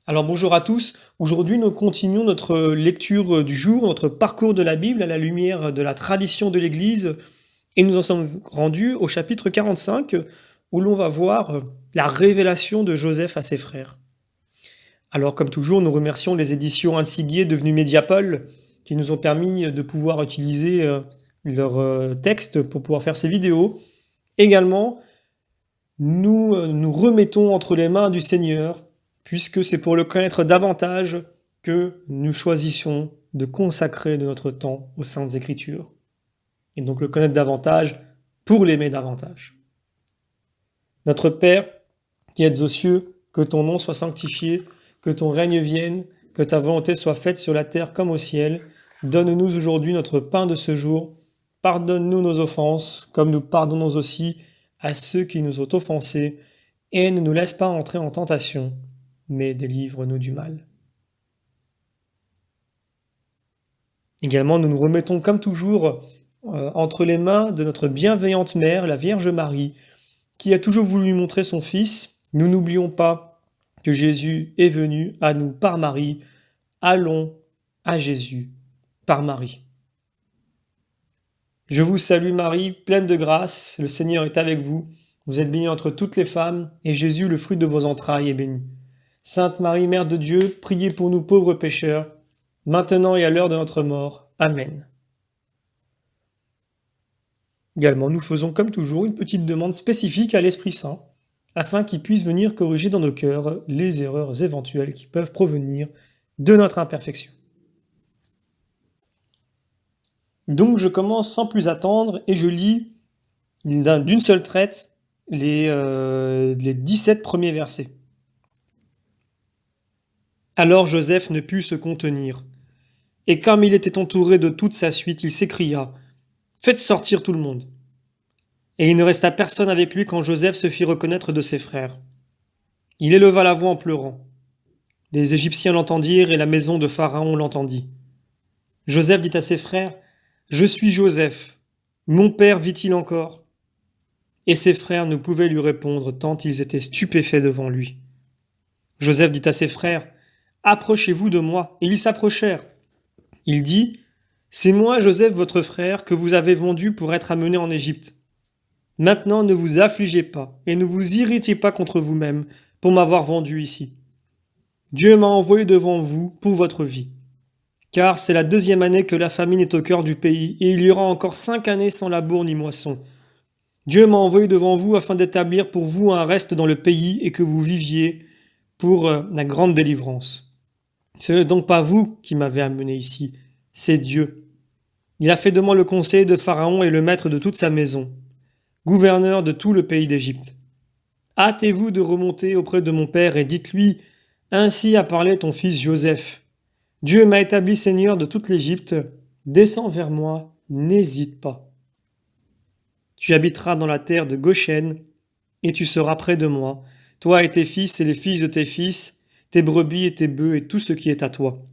Alors bonjour à tous, aujourd'hui nous continuons notre lecture du jour, notre parcours de la Bible à la lumière de la tradition de l'Église et nous en sommes rendus au chapitre 45 où l'on va voir la révélation de Joseph à ses frères. Alors comme toujours nous remercions les éditions Anne Siguier devenues Mediapol qui nous ont permis de pouvoir utiliser leurs textes pour pouvoir faire ces vidéos. Également, nous remettons entre les mains du Seigneur puisque c'est pour le connaître davantage que nous choisissons de consacrer de notre temps aux Saintes Écritures. Et donc le connaître davantage pour l'aimer davantage. Notre Père, qui êtes aux cieux, que ton nom soit sanctifié, que ton règne vienne, que ta volonté soit faite sur la terre comme au ciel. Donne-nous aujourd'hui notre pain de ce jour. Pardonne-nous nos offenses, comme nous pardonnons aussi à ceux qui nous ont offensés. Et ne nous laisse pas entrer en tentation, mais délivre-nous du mal. Également, nous nous remettons comme toujours entre les mains de notre bienveillante mère, la Vierge Marie, qui a toujours voulu nous montrer son Fils. Nous n'oublions pas que Jésus est venu à nous par Marie. Allons à Jésus par Marie. Je vous salue Marie, pleine de grâce, le Seigneur est avec vous. Vous êtes bénie entre toutes les femmes, et Jésus, le fruit de vos entrailles, est béni. Sainte Marie, Mère de Dieu, priez pour nous pauvres pécheurs, maintenant et à l'heure de notre mort. Amen. Également, nous faisons comme toujours une petite demande spécifique à l'Esprit Saint, afin qu'il puisse venir corriger dans nos cœurs les erreurs éventuelles qui peuvent provenir de notre imperfection. Donc je commence sans plus attendre et je lis d'une seule traite les 17 premiers versets. Alors Joseph ne put se contenir, et comme il était entouré de toute sa suite, il s'écria « Faites sortir tout le monde !» Et il ne resta personne avec lui quand Joseph se fit reconnaître de ses frères. Il éleva la voix en pleurant. Les Égyptiens l'entendirent et la maison de Pharaon l'entendit. Joseph dit à ses frères « Je suis Joseph. Mon père vit-il encore ?» Et ses frères ne pouvaient lui répondre tant ils étaient stupéfaits devant lui. Joseph dit à ses frères « Approchez-vous de moi. » Et ils s'approchèrent. Il dit « C'est moi, Joseph, votre frère, que vous avez vendu pour être amené en Égypte. Maintenant ne vous affligez pas et ne vous irritez pas contre vous-même pour m'avoir vendu ici. Dieu m'a envoyé devant vous pour votre vie. Car c'est la 2e année que la famine est au cœur du pays, et il y aura encore 5 années sans labour ni moisson. Dieu m'a envoyé devant vous afin d'établir pour vous un reste dans le pays et que vous viviez pour la grande délivrance. Ce n'est donc pas vous qui m'avez amené ici, c'est Dieu. Il a fait de moi le conseiller de Pharaon et le maître de toute sa maison, gouverneur de tout le pays d'Égypte. Hâtez-vous de remonter auprès de mon père et dites-lui, ainsi a parlé ton fils Joseph. Dieu m'a établi seigneur de toute l'Égypte, descends vers moi, n'hésite pas. Tu habiteras dans la terre de Goshen, et tu seras près de moi, toi et tes fils et les fils de tes fils, tes brebis et tes bœufs et tout ce qui est à toi.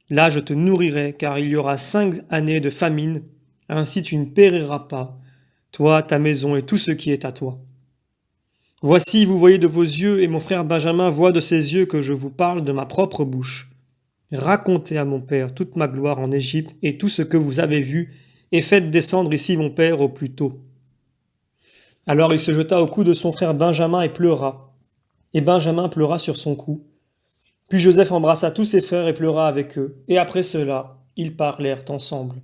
Là je te nourrirai, car il y aura 5 années de famine, ainsi tu ne périras pas, toi, ta maison et tout ce qui est à toi. Voici, vous voyez de vos yeux, et mon frère Benjamin voit de ses yeux que je vous parle de ma propre bouche. Racontez à mon père toute ma gloire en Égypte et tout ce que vous avez vu, et faites descendre ici mon père au plus tôt. Alors il se jeta au cou de son frère Benjamin et pleura. Et Benjamin pleura sur son cou. Puis Joseph embrassa tous ses frères et pleura avec eux. Et après cela, ils parlèrent ensemble.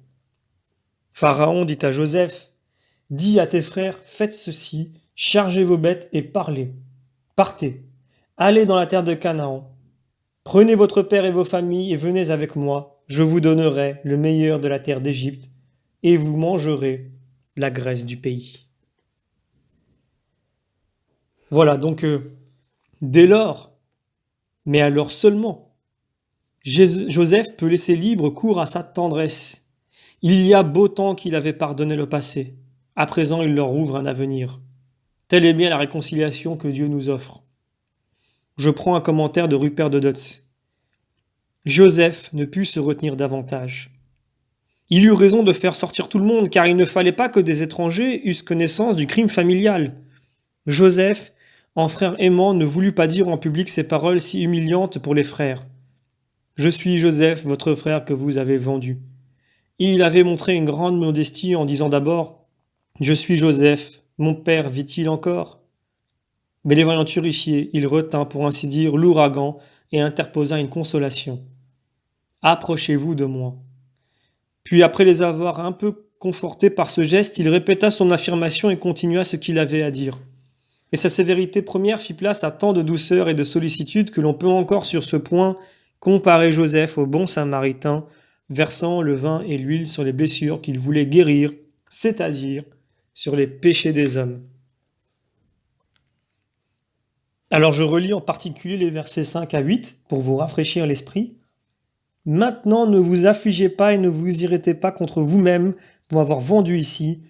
Pharaon dit à Joseph, « Dis à tes frères, faites ceci, chargez vos bêtes et parlez. Partez, allez dans la terre de Canaan. Prenez votre père et vos familles et venez avec moi. Je vous donnerai le meilleur de la terre d'Égypte et vous mangerez la graisse du pays. » Voilà, donc dès lors, mais alors seulement, Joseph peut laisser libre cours à sa tendresse. Il y a beau temps qu'il avait pardonné le passé. À présent, il leur ouvre un avenir. Telle est bien la réconciliation que Dieu nous offre. Je prends un commentaire de Rupert de Dutz. Joseph ne put se retenir davantage. Il eut raison de faire sortir tout le monde, car il ne fallait pas que des étrangers eussent connaissance du crime familial. Joseph en frère aimant, ne voulut pas dire en public ces paroles si humiliantes pour les frères. Je suis Joseph, votre frère que vous avez vendu. Il avait montré une grande modestie en disant d'abord Je suis Joseph, mon père vit-il encore? Mais les voyant terrifiés, il retint, pour ainsi dire, l'ouragan et interposa une consolation. Approchez-vous de moi. Puis, après les avoir un peu confortés par ce geste, il répéta son affirmation et continua ce qu'il avait à dire. Et sa sévérité première fit place à tant de douceur et de sollicitude que l'on peut encore sur ce point comparer Joseph au bon samaritain, versant le vin et l'huile sur les blessures qu'il voulait guérir, c'est-à-dire sur les péchés des hommes. Alors je relis en particulier les versets 5 à 8 pour vous rafraîchir l'esprit. Maintenant ne vous affligez pas et ne vous irritez pas contre vous-même pour m'avoir vendu ici.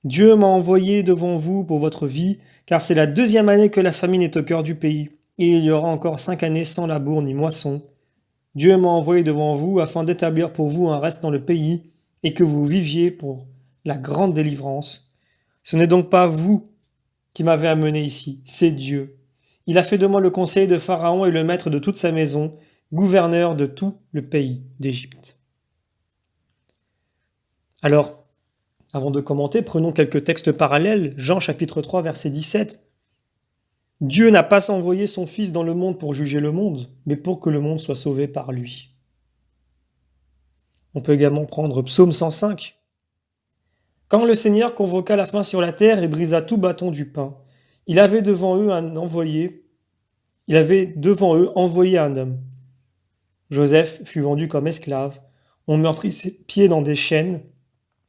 Dieu m'a envoyé devant vous pour votre vie, car c'est la 2e année que la famine est au cœur du pays, et il y aura encore 5 années sans labour ni moisson. Dieu m'a envoyé devant vous afin d'établir pour vous un reste dans le pays, et que vous viviez pour la grande délivrance. Ce n'est donc pas vous qui m'avez amené ici, c'est Dieu. Il a fait de moi le conseiller de Pharaon et le maître de toute sa maison, gouverneur de tout le pays d'Égypte. Alors, avant de commenter, prenons quelques textes parallèles. Jean chapitre 3, verset 17. Dieu n'a pas envoyé son Fils dans le monde pour juger le monde, mais pour que le monde soit sauvé par lui. On peut également prendre Psaume 105. Quand le Seigneur convoqua la faim sur la terre et brisa tout bâton du pain, il avait devant eux envoyé un homme. Joseph fut vendu comme esclave, on meurtrit ses pieds dans des chaînes,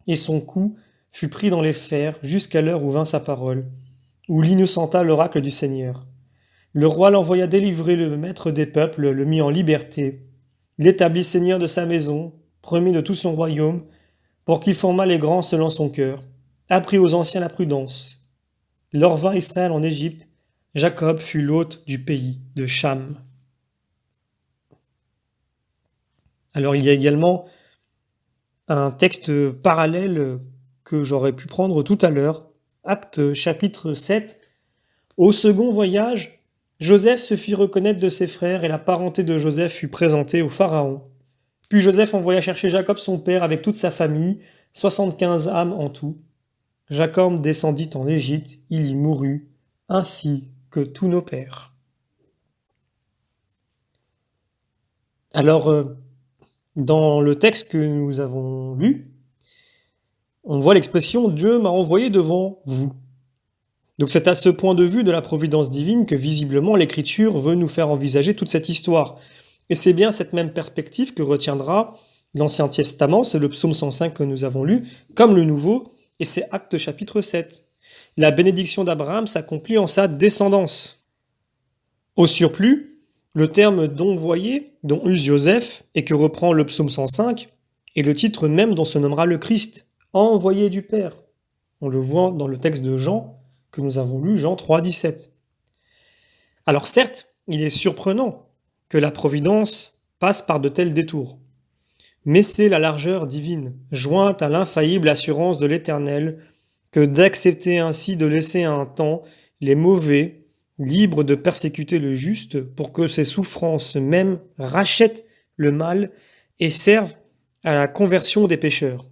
et son cou fut pris dans les fers jusqu'à l'heure où vint sa parole, où l'innocenta l'oracle du Seigneur. Le roi l'envoya délivrer le maître des peuples, le mit en liberté, l'établit seigneur de sa maison, premier de tout son royaume, pour qu'il formât les grands selon son cœur, apprit aux anciens la prudence. Lors vint Israël en Égypte, Jacob fut l'hôte du pays de Cham. Alors il y a également un texte parallèle que j'aurais pu prendre tout à l'heure, Actes chapitre 7. Au second voyage, Joseph se fit reconnaître de ses frères et la parenté de Joseph fut présentée au Pharaon. Puis Joseph envoya chercher Jacob son père avec toute sa famille, 75 âmes en tout. Jacob descendit en Égypte, il y mourut, ainsi que tous nos pères. Alors, dans le texte que nous avons lu, on voit l'expression « Dieu m'a envoyé devant vous ». Donc c'est à ce point de vue de la providence divine que visiblement l'Écriture veut nous faire envisager toute cette histoire. Et c'est bien cette même perspective que retiendra l'Ancien Testament, c'est le psaume 105 que nous avons lu, comme le Nouveau, et c'est Actes chapitre 7. La bénédiction d'Abraham s'accomplit en sa descendance. Au surplus, le terme d'envoyé, dont use Joseph, et que reprend le psaume 105, est le titre même dont se nommera le Christ, envoyé du Père. On le voit dans le texte de Jean, que nous avons lu, Jean 3, 17. Alors certes, il est surprenant que la providence passe par de tels détours. Mais c'est la largeur divine, jointe à l'infaillible assurance de l'Éternel, que d'accepter ainsi de laisser un temps les mauvais, libres de persécuter le juste, pour que ces souffrances même rachètent le mal et servent à la conversion des pécheurs.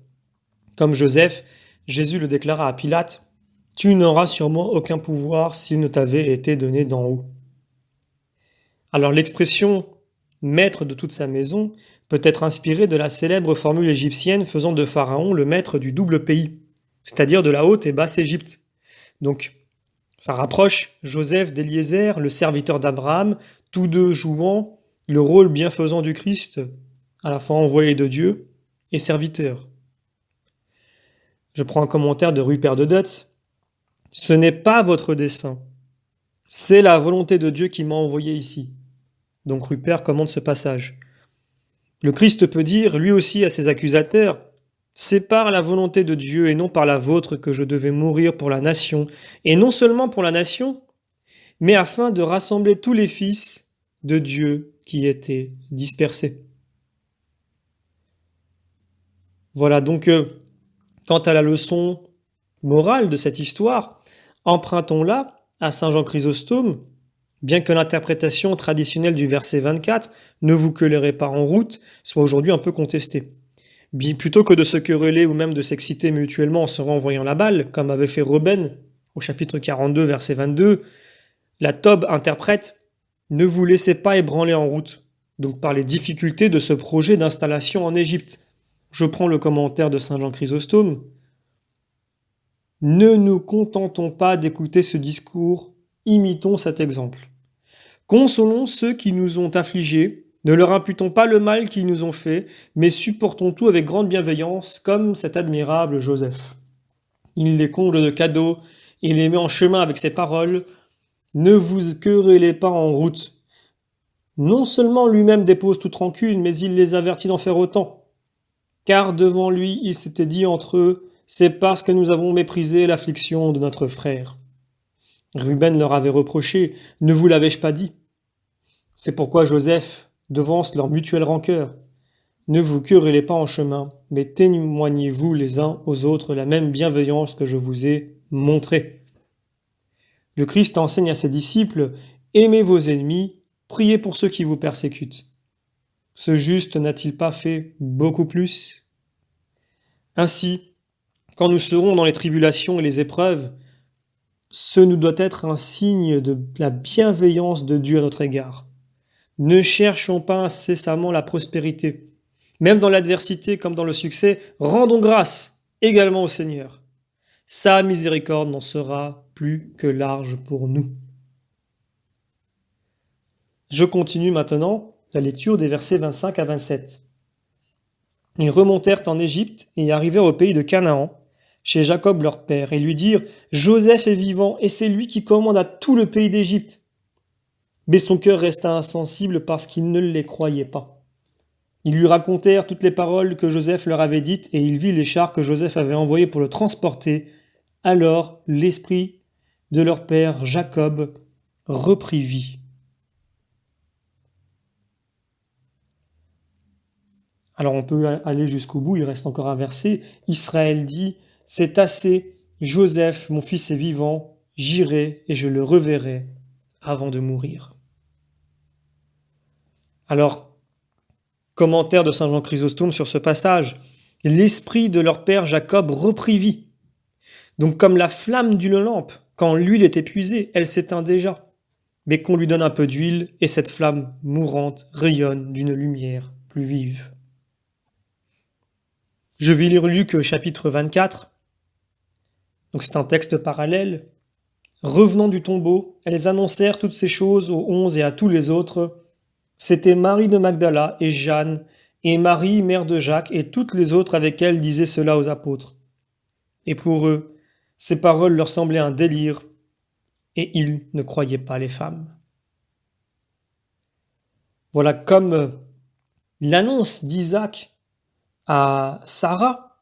Comme Joseph, Jésus le déclara à Pilate, « Tu n'auras sur moi aucun pouvoir s'il ne t'avait été donné d'en haut. » Alors l'expression « maître de toute sa maison » peut être inspirée de la célèbre formule égyptienne faisant de Pharaon le maître du double pays, c'est-à-dire de la haute et basse Égypte. Donc, ça rapproche Joseph d'Éliézer, le serviteur d'Abraham, tous deux jouant le rôle bienfaisant du Christ, à la fois envoyé de Dieu et serviteur. Je prends un commentaire de Rupert de Dutz. « Ce n'est pas votre dessein, c'est la volonté de Dieu qui m'a envoyé ici. » Donc Rupert commente ce passage. Le Christ peut dire, lui aussi, à ses accusateurs, « C'est par la volonté de Dieu et non par la vôtre que je devais mourir pour la nation, et non seulement pour la nation, mais afin de rassembler tous les fils de Dieu qui étaient dispersés. » Voilà donc, quant à la leçon morale de cette histoire, empruntons-la à saint Jean Chrysostome, bien que l'interprétation traditionnelle du verset 24, ne vous querellez pas en route, soit aujourd'hui un peu contestée. Plutôt que de se quereller ou même de s'exciter mutuellement en se renvoyant la balle, comme avait fait Reuben au chapitre 42, verset 22, la Tob interprète « Ne vous laissez pas ébranler en route », donc par les difficultés de ce projet d'installation en Égypte. Je prends le commentaire de saint Jean Chrysostome. Ne nous contentons pas d'écouter ce discours, imitons cet exemple. Consolons ceux qui nous ont affligés, ne leur imputons pas le mal qu'ils nous ont fait, mais supportons tout avec grande bienveillance, comme cet admirable Joseph. Il les comble de cadeaux, il les met en chemin avec ses paroles. Ne vous querellez pas en route. Non seulement lui-même dépose toute rancune, mais il les avertit d'en faire autant. Car devant lui, il s'était dit entre eux, c'est parce que nous avons méprisé l'affliction de notre frère. Ruben leur avait reproché, ne vous l'avais-je pas dit? C'est pourquoi Joseph devance leur mutuelle rancœur. Ne vous querellez pas en chemin, mais témoignez-vous les uns aux autres la même bienveillance que je vous ai montrée. Le Christ enseigne à ses disciples, aimez vos ennemis, priez pour ceux qui vous persécutent. Ce juste n'a-t-il pas fait beaucoup plus? Ainsi, quand nous serons dans les tribulations et les épreuves, ce nous doit être un signe de la bienveillance de Dieu à notre égard. Ne cherchons pas incessamment la prospérité. Même dans l'adversité comme dans le succès, rendons grâce également au Seigneur. Sa miséricorde n'en sera plus que large pour nous. Je continue maintenant la lecture des versets 25 à 27. Ils remontèrent en Égypte et arrivèrent au pays de Canaan, chez Jacob leur père, et lui dirent « Joseph est vivant, et c'est lui qui commande à tout le pays d'Égypte. » Mais son cœur resta insensible parce qu'il ne les croyait pas. Ils lui racontèrent toutes les paroles que Joseph leur avait dites, et il vit les chars que Joseph avait envoyés pour le transporter. Alors l'esprit de leur père Jacob reprit vie. Alors on peut aller jusqu'au bout, il reste encore un verset. Israël dit « C'est assez, Joseph, mon fils est vivant, j'irai et je le reverrai avant de mourir. » Alors, commentaire de saint Jean Chrysostome sur ce passage. L'esprit de leur père Jacob reprit vie. Donc comme la flamme d'une lampe, quand l'huile est épuisée, elle s'éteint déjà. Mais qu'on lui donne un peu d'huile et cette flamme mourante rayonne d'une lumière plus vive. Je vais lire Luc chapitre 24. Donc c'est un texte parallèle. Revenant du tombeau, elles annoncèrent toutes ces choses aux 11 et à tous les autres. C'était Marie de Magdala et Jeanne et Marie, mère de Jacques, et toutes les autres avec elles disaient cela aux apôtres. Et pour eux, ces paroles leur semblaient un délire, et ils ne croyaient pas les femmes. Voilà comme l'annonce d'Isaac à Sarah,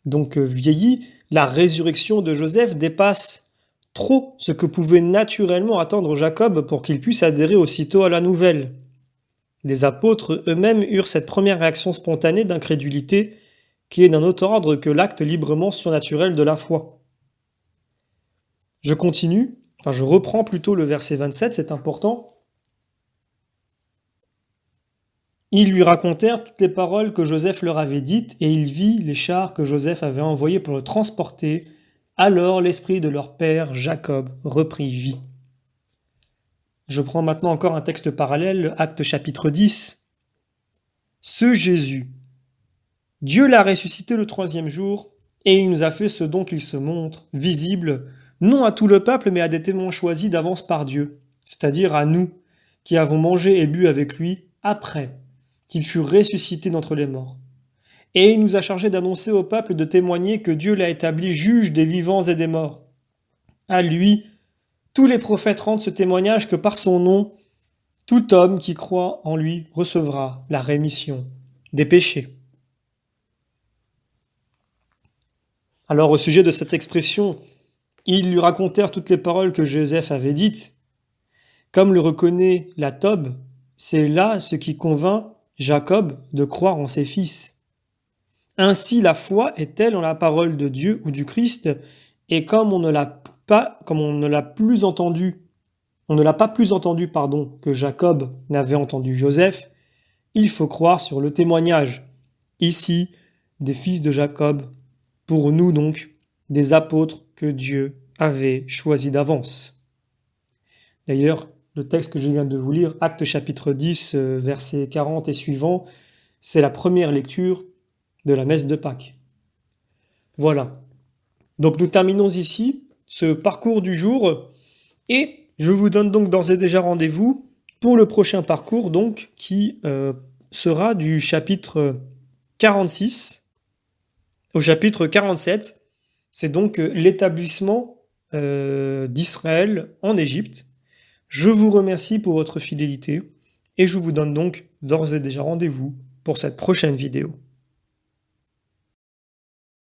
donc vieillie, la résurrection de Joseph dépasse trop ce que pouvait naturellement attendre Jacob pour qu'il puisse adhérer aussitôt à la nouvelle. Les apôtres eux-mêmes eurent cette première réaction spontanée d'incrédulité qui est d'un autre ordre que l'acte librement surnaturel de la foi. Je reprends plutôt le verset 27, c'est important. Ils lui racontèrent toutes les paroles que Joseph leur avait dites, et il vit les chars que Joseph avait envoyés pour le transporter. Alors l'esprit de leur père, Jacob, reprit vie. Je prends maintenant encore un texte parallèle, Actes chapitre 10. Ce Jésus, Dieu l'a ressuscité le 3e jour, et il nous a fait ce dont il se montre, visible, non à tout le peuple, mais à des témoins choisis d'avance par Dieu, c'est-à-dire à nous, qui avons mangé et bu avec lui après qu'il fut ressuscité d'entre les morts. Et il nous a chargé d'annoncer au peuple de témoigner que Dieu l'a établi juge des vivants et des morts. À lui, tous les prophètes rendent ce témoignage que par son nom, tout homme qui croit en lui recevra la rémission des péchés. Alors au sujet de cette expression, ils lui racontèrent toutes les paroles que Joseph avait dites. Comme le reconnaît la Tob, c'est là ce qui convainc Jacob de croire en ses fils. Ainsi la foi est-elle en la parole de Dieu ou du Christ, Et comme on ne l'a pas plus entendu, que Jacob n'avait entendu Joseph, il faut croire sur le témoignage, ici, des fils de Jacob, pour nous donc, des apôtres que Dieu avait choisis d'avance. D'ailleurs, le texte que je viens de vous lire, Actes chapitre 10, versets 40 et suivants, c'est la première lecture de la messe de Pâques. Voilà. Donc nous terminons ici ce parcours du jour et je vous donne donc d'ores et déjà rendez-vous pour le prochain parcours donc qui sera du chapitre 46 au chapitre 47. C'est donc l'établissement d'Israël en Égypte. Je vous remercie pour votre fidélité et je vous donne donc d'ores et déjà rendez-vous pour cette prochaine vidéo.